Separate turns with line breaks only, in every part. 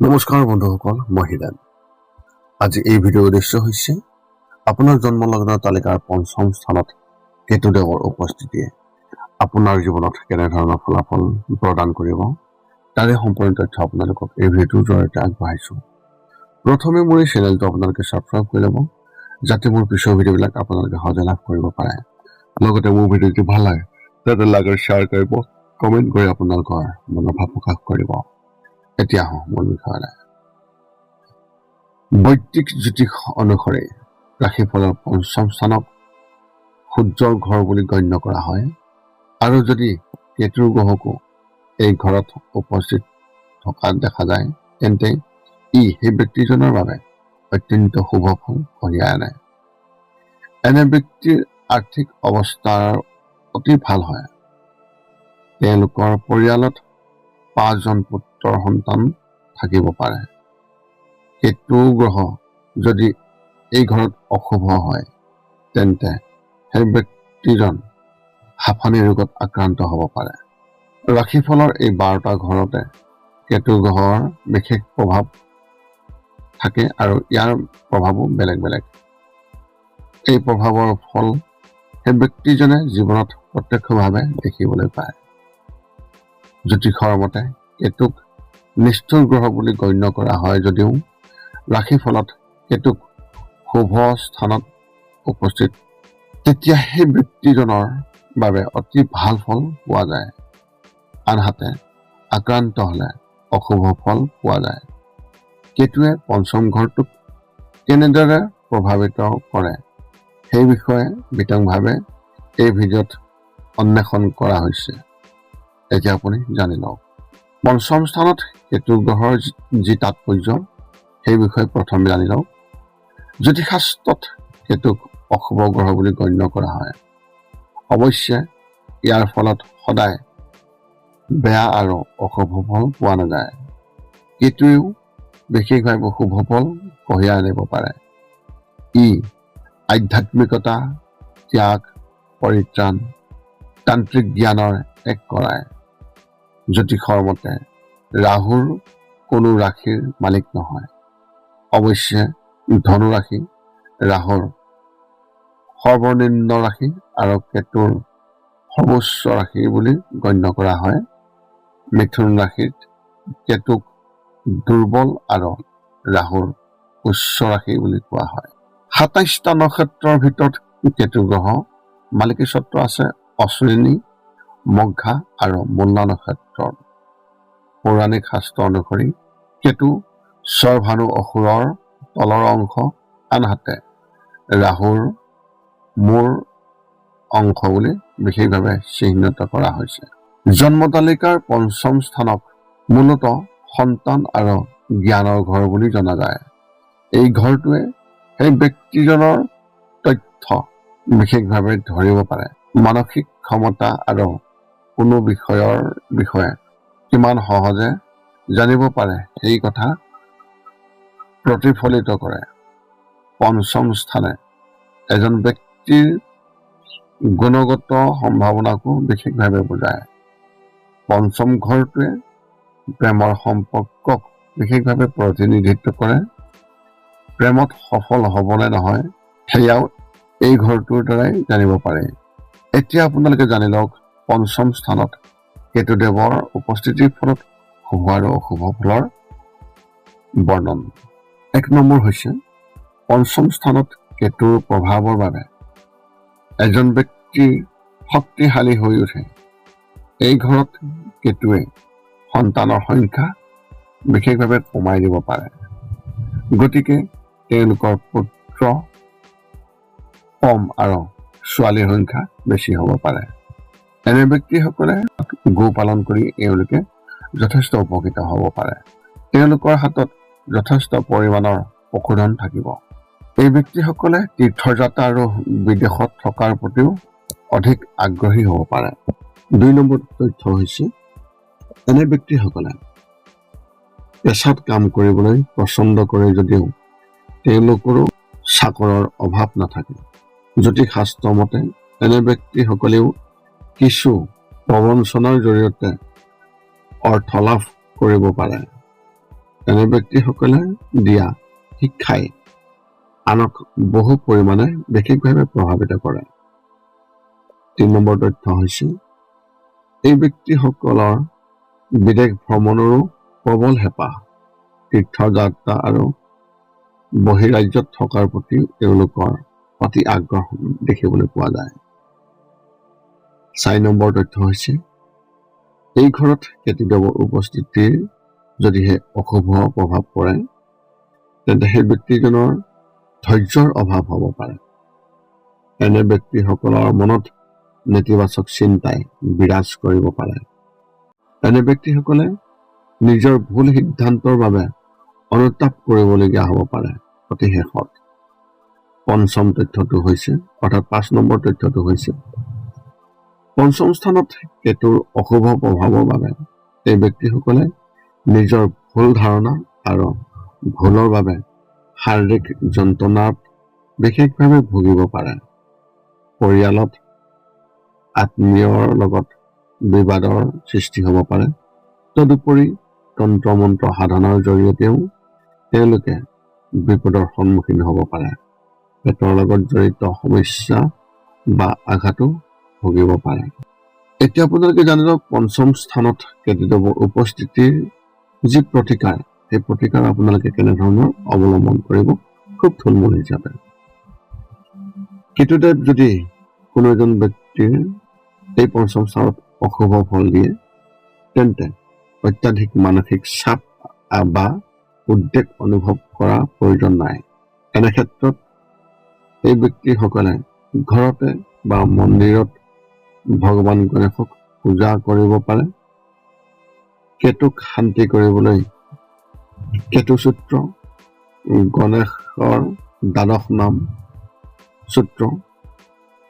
নমস্কাৰ বন্ধুসকল, মই হিৰেন। আজি এই ভিডিঅ'ৰ উদ্দেশ্য হৈছে আপোনাৰ জন্ম লগ্নৰ তালিকাৰ পঞ্চম স্থানত কেতুদেৱৰ উপস্থিতিয়ে আপোনাৰ জীৱনত কেনেধৰণৰ ফলাফল প্ৰদান কৰিব তাৰে সম্পূৰ্ণ তথ্য আপোনালোকক এই ভিডিঅ'টোৰ জৰিয়তে আগবঢ়াইছোঁ। প্ৰথমে মোৰ এই চেনেলটো আপোনালোকে ছাবস্ক্ৰাইব কৰি ল'ব, যাতে মোৰ পিছৰ ভিডিঅ'বিলাক আপোনালোকে সহজে লাভ কৰিব পাৰে। লগতে মোৰ ভিডিঅ'টো ভাল লাগে যাতে লাইক আৰু শ্বেয়াৰ কৰিব, কমেণ্ট কৰি আপোনালোকৰ মনৰ ভাৱ প্ৰকাশ কৰিব। এতিয়া আহোঁ মূল বিষয়লৈ। বৈদিক জ্যোতিষ অনুসৰি ৰাশিফলৰ পঞ্চম স্থানক সূৰ্যৰ ঘৰ বুলি গণ্য কৰা হয়, আৰু যদি কেতুৰ গ্ৰহকো এই ঘৰত উপস্থিত থকা দেখা যায় তেন্তে ই সেই ব্যক্তিজনৰ বাবে অত্যন্ত শুভ ফল কঢ়িয়াই আনে। এনে ব্যক্তিৰ আৰ্থিক অৱস্থা অতি ভাল হয়। তেওঁলোকৰ পৰিয়ালত 5জন পুত্ৰৰ সন্তান থাকিব পাৰে। কেতু গ্ৰহ যদি এই ঘৰত অশুভ হয় তেন্তে সেই ব্যক্তিজন হাঁফানি ৰোগত আক্ৰান্ত হ'ব পাৰে। ৰাশিফলৰ এই 12টা ঘৰতে কেতু গ্ৰহৰ বিশেষ প্ৰভাৱ থাকে আৰু ইয়াৰ প্ৰভাৱো বেলেগ বেলেগ। এই প্ৰভাৱৰ ফল সেই ব্যক্তিজনে জীৱনত প্ৰত্যক্ষভাৱে দেখিবলৈ পায়। জ্যোতিষৰ মতে কেতুক নিষ্ঠুৰ গ্ৰহ বুলি গণ্য কৰা হয় যদিও ৰাশিফলত কেতুক শুভ স্থানত উপস্থিত তেতিয়া সেই ব্যক্তিজনৰ বাবে অতি ভাল ফল পোৱা যায়। আনহাতে আক্ৰান্ত হলে অশুভ ফল পোৱা যায়। কেতুৱে পঞ্চম ঘৰটোক কেনেদৰে প্ৰভাৱিত কৰে সেই বিষয়ে বিতংভাৱে এই ভিডিঅ'ত অন্বেষণ কৰা হৈছে। এতিয়া আপুনি জানি লওক। পঞ্চম স্থানত কেতু গ্ৰহৰ যি তাৎপৰ্য সেই বিষয়ে প্ৰথমে জানি লওক। জ্যোতিষশাস্ত্ৰত কেতুক অশুভ গ্ৰহ বুলি গণ্য কৰা হয়। অৱশ্যে ইয়াৰ ফলত সদায় বেয়া আৰু অশুভ ফল পোৱা নাযায়। কেতুৱেও বিশেষভাৱে শুভ ফল কঢ়িয়াই আনিব পাৰে। ই আধ্যাত্মিকতা, ত্যাগ, পৰিত্ৰাণ, তান্ত্ৰিক জ্ঞানৰ এক কৰায়। জ্যোতিষৰ মতে ৰাহুৰ কোনো ৰাশিৰ মালিক নহয়। অৱশ্যে ধনু ৰাশি ৰাহুৰ সৰ্বনিম্ন ৰাশি আৰু কেতুৰ সৰ্বোচ্চ ৰাশি বুলি গণ্য কৰা হয়। মিথুন ৰাশিত কেতুক দুৰ্বল আৰু ৰাহুৰ উচ্চ ৰাশি বুলি কোৱা হয়। 27টা নক্ষত্ৰৰ ভিতৰত কেতু গ্ৰহ মালিকী স্বত্ব আছে অশ্বিনী, মঘা আৰু মূলা নক্ষত্ৰৰ। পৌৰাণিক শাস্ত্ৰ অনুসৰি কেতু স্বৰভানু অসুৰৰ তলৰ অংশ, আনহাতে ৰাহুৰ মূৰ অংশ বুলি বিশেষভাৱে চিহ্নিত কৰা হৈছে। জন্ম তালিকাৰ পঞ্চম স্থানক মূলতঃ সন্তান আৰু জ্ঞানৰ ঘৰ বুলি জনা যায়। এই ঘৰটোৱে সেই ব্যক্তিজনৰ তথ্য বিশেষভাৱে ধৰিব পাৰে। মানসিক ক্ষমতা আৰু কোনো বিষয়ৰ বিষয়ে কিমান সহজে জানিব পাৰে সেই কথা প্ৰতিফলিত কৰে। পঞ্চম স্থানে এজন ব্যক্তিৰ গুণগত সম্ভাৱনাকো বিশেষভাৱে বুজায়। পঞ্চম ঘৰটোৱে প্ৰেমৰ সম্পৰ্কক বিশেষভাৱে প্ৰতিনিধিত্ব কৰে। প্ৰেমত সফল হ'বনে নহয় সেয়াও এই ঘৰটোৰ দ্বাৰাই জানিব পাৰে। এতিয়া আপোনালোকে জানি লওক পঞ্চম স্থানত কেতুদেৱৰ উপস্থিতিৰ ফলত শুভ আৰু অশুভ ফলৰ বৰ্ণন। 1 নম্বৰ হৈছে পঞ্চম স্থানত কেতুৰ প্ৰভাৱৰ বাবে এজন ব্যক্তি শক্তিশালী হৈ উঠে। এই ঘৰত কেতুৱে সন্তানৰ সংখ্যা বিশেষভাৱে কমাই দিব পাৰে। গতিকে তেওঁলোকৰ পুত্ৰ কম আৰু ছোৱালীৰ সংখ্যা বেছি হ'ব পাৰে। এনে ব্যক্তিসকলে গো পালন কৰি এওঁলোকে যথেষ্ট উপকৃত হ'ব পাৰে। তেওঁলোকৰ হাতত যথেষ্ট পৰিমাণৰ পশুধন থাকিব। এই ব্যক্তিসকলে তীৰ্থযাত্ৰা আৰু বিদেশত থকাৰ প্ৰতিও অধিক আগ্ৰহী হ'ব পাৰে। 2 নম্বৰ তথ্য হৈছে এনে ব্যক্তিসকলে পেছাত কাম কৰিবলৈ পচন্দ কৰে যদিও তেওঁলোকৰো চাকৰৰ অভাৱ নাথাকে। জ্যোতিষশাস্ত্ৰ মতে এনে ব্যক্তিসকলেও কিছু প্ৰবঞ্চনাৰ জৰিয়তে অৰ্থ লাভ কৰিব পাৰে। এনে ব্যক্তিসকলে দিয়া শিক্ষাই আনক বহু পৰিমাণে বিশেষভাৱে প্ৰভাৱিত কৰে। 3 নম্বৰ তথ্য হৈছে এই ব্যক্তিসকলৰ বিদেশ ভ্ৰমণৰো প্ৰবল হেঁপাহ, তীৰ্থযাত্ৰা আৰু বহিৰাজ্যত থকাৰ প্ৰতি তেওঁলোকৰ অতি আগ্ৰহ দেখিবলৈ পোৱা যায়। 4 নম্বৰ তথ্য হৈছে এই ঘৰত কেতুদেৱৰ উপস্থিতিৰ যদিহে অশুভ প্ৰভাৱ পৰে তেন্তে সেই ব্যক্তিজনৰ ধৈৰ্যৰ অভাৱ হ'ব পাৰে। এনে ব্যক্তিসকলৰ মনত নেতিবাচক চিন্তাই বিৰাজ কৰিব পাৰে। এনে ব্যক্তিসকলে নিজৰ ভুল সিদ্ধান্তৰ বাবে অনুতাপ কৰিবলগীয়া হ'ব পাৰে। অতি শেষত 5ম তথ্যটো হৈছে অৰ্থাৎ 5 নম্বৰ তথ্যটো হৈছে 5ম স্থানত কেতুৰ অশুভ প্ৰভাৱৰ বাবে এই ব্যক্তিসকলে নিজৰ ভুল ধাৰণা আৰু ভুলৰ বাবে শাৰীৰিক যন্ত্ৰণাত বিশেষভাৱে ভুগিব পাৰে। পৰিয়ালত আত্মীয়ৰ লগত বিবাদৰ সৃষ্টি হ'ব পাৰে। তদুপৰি তন্ত্ৰ মন্ত্ৰ সাধনাৰ জৰিয়তেও তেওঁলোকে বিপদৰ সন্মুখীন হ'ব পাৰে। পেটৰ লগত জড়িত সমস্যা বা আঘাতো ভুগিব পাৰে। এতিয়া আপোনালোকে জানি লওক 5ম স্থানত কেতুদেৱৰ উপস্থিতিৰ যি প্ৰতিকাৰ, সেই প্ৰতিকাৰ আপোনালোকে কেনেধৰণৰ অৱলম্বন কৰিব খুব থুলমূল হিচাপে। কেতুদেৱ যদি কোনো এজন ব্যক্তিৰ এই 5ম স্থানত অশুভ ফল দিয়ে তেন্তে অত্যাধিক মানসিক চাপ বা উদ্বেগ অনুভৱ কৰা প্ৰয়োজন নাই। এনে ক্ষেত্ৰত এই ব্যক্তিসকলে ঘৰতে বা মন্দিৰত ভগৱান গণেশক পূজা কৰিব পাৰে। কেতুক শান্তি কৰিবলৈ কেতু সূত্ৰ, গণেশৰ দ্বাদশ নাম সূত্ৰ,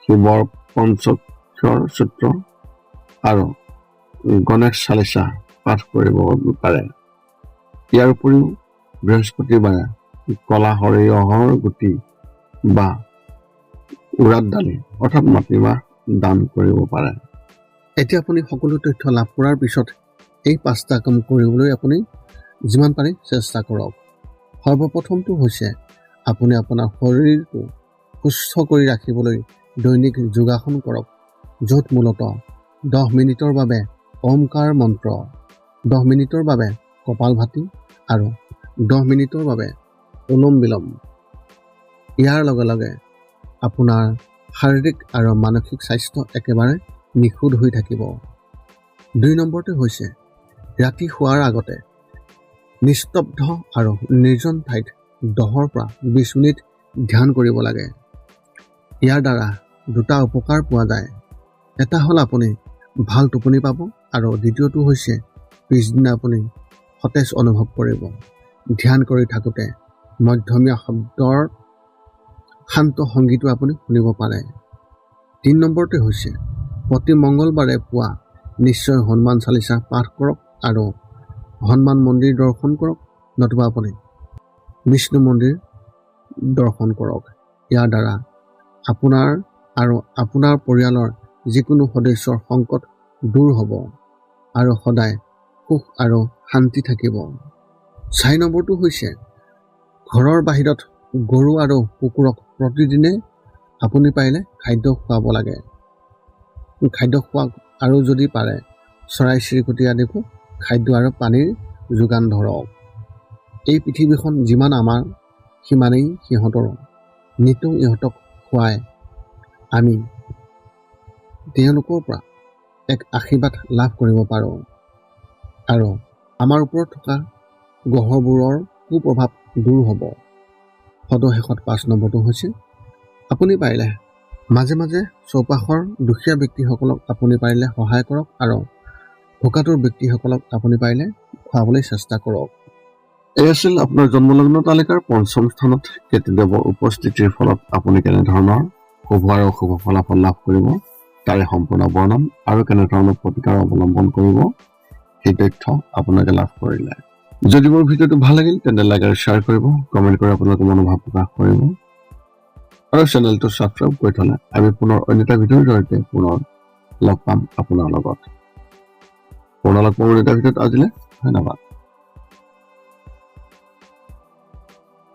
শিৱৰ পঞ্চাক্ষৰ সূত্ৰ আৰু গণেশ চালিচা পাঠ কৰিব পাৰে। ইয়াৰ উপৰিও বৃহস্পতিবাৰে কলা সৰিয়হৰ গুটি বা উৰাত দালি অৰ্থাৎ মাটিমাহ দান কৰিব পাৰে। এতিয়া আপুনি সকলো তথ্য লাভ কৰাৰ পিছত এই 5টা কাম কৰিবলৈ আপুনি যিমান পাৰি চেষ্টা কৰক। সৰ্বপ্ৰথমটো হৈছে আপুনি আপোনাৰ শৰীৰটো সুস্থ কৰি ৰাখিবলৈ দৈনিক যোগাসন কৰক, য'ত মূলতঃ 10 মিনিটৰ বাবে ওমকাৰ মন্ত্ৰ, 10 মিনিটৰ বাবে কপালভাতি আৰু 10 মিনিটৰ বাবে অনুলোম বিলোম। ইয়াৰ লগে লগে আপোনাৰ শাৰীৰিক আৰু মানসিক স্বাস্থ্য একেবাৰে নিখুঁত হৈ থাকিব। 2 নম্বৰটো হৈছে ৰাতি শোৱাৰ আগতে নিস্তব্ধ আৰু নিৰ্জন ঠাইত 10 পৰা 20 মিনিট ধ্যান কৰিব লাগে। ইয়াৰ দ্বাৰা 2টা উপকাৰ পোৱা যায়। এটা হ'ল আপুনি ভাল টোপনি পাব আৰু দ্বিতীয়টো হৈছে পিছদিনা আপুনি সতেজ অনুভৱ কৰিব। ধ্যান কৰি থাকোঁতে মধ্যমীয়া শব্দৰ শান্ত সংগীতো আপুনি শুনিব পাৰে। 3 নম্বৰটো হৈছে প্ৰতি মংগলবাৰে পুৱা নিশ্চয় হনুমান চালিচা পাঠ কৰক আৰু হনুমান মন্দিৰ দৰ্শন কৰক, নতুবা আপুনি বিষ্ণু মন্দিৰ দৰ্শন কৰক। ইয়াৰ দ্বাৰা আপোনাৰ আৰু আপোনাৰ পৰিয়ালৰ যিকোনো সদস্যৰ সংকট দূৰ হ'ব আৰু সদায় সুখ আৰু শান্তি থাকিব। 4 নম্বৰটো হৈছে ঘৰৰ বাহিৰত গৰু আৰু কুকুৰক প্ৰতিদিনে আপুনি পাৰিলে খাদ্য খুৱাব লাগে। খাদ্য খোৱা আৰু যদি পাৰে চৰাই চিৰিকটি আদিকো খাদ্য আৰু পানীৰ যোগান ধৰক। এই পৃথিৱীখন যিমান আমাৰ সিমানেই সিহঁতৰো। নিতৌ ইহঁতক খুৱাই আমি তেওঁলোকৰ পৰা এক আশীৰ্বাদ লাভ কৰিব পাৰোঁ আৰু আমাৰ ওপৰত থকা গ্ৰহবোৰৰ কুপ্ৰভাৱ দূৰ হ'ব। সদশেষত 5 নম্বৰটো হৈছে আপুনি পাৰিলে মাজে মাজে চৌপাশৰ দুখীয়া ব্যক্তিসকলক আপুনি পাৰিলে সহায় কৰক আৰু ভোকাতুৰ ব্যক্তিসকলক আপুনি পাৰিলে খুৱাবলৈ চেষ্টা কৰক। এই আছিল আপোনাৰ জন্মলগ্ন তালিকাৰ 5ম স্থানত কেতুদেৱৰ উপস্থিতিৰ ফলত আপুনি কেনেধৰণৰ শুভ আৰু অশুভ ফলাফল লাভ কৰিব তাৰে সম্পূৰ্ণ বৰ্ণন আৰু কেনেধৰণৰ প্ৰতিকাৰ অৱলম্বন কৰিব সেই তথ্য আপোনালোকে লাভ কৰিলে। যদি মোৰ ভিডিঅ'টো ভাল লাগিল তেন্তে লাইক আৰু শ্বেয়াৰ কৰিব, কমেণ্ট কৰি আপোনালোকৰ মনোভাৱ প্ৰকাশ কৰিব আৰু চেনেলটো ছাবস্ক্ৰাইব কৰি থ'লে আমি পুনৰ অন্য এটা ভিডিঅ'ৰ জৰিয়তে পুনৰ লগ পাম আপোনাৰ লগত। পুনৰ লগ পাম অন্য এটা ভিডিঅ'ত। আজিলৈ ধন্যবাদ।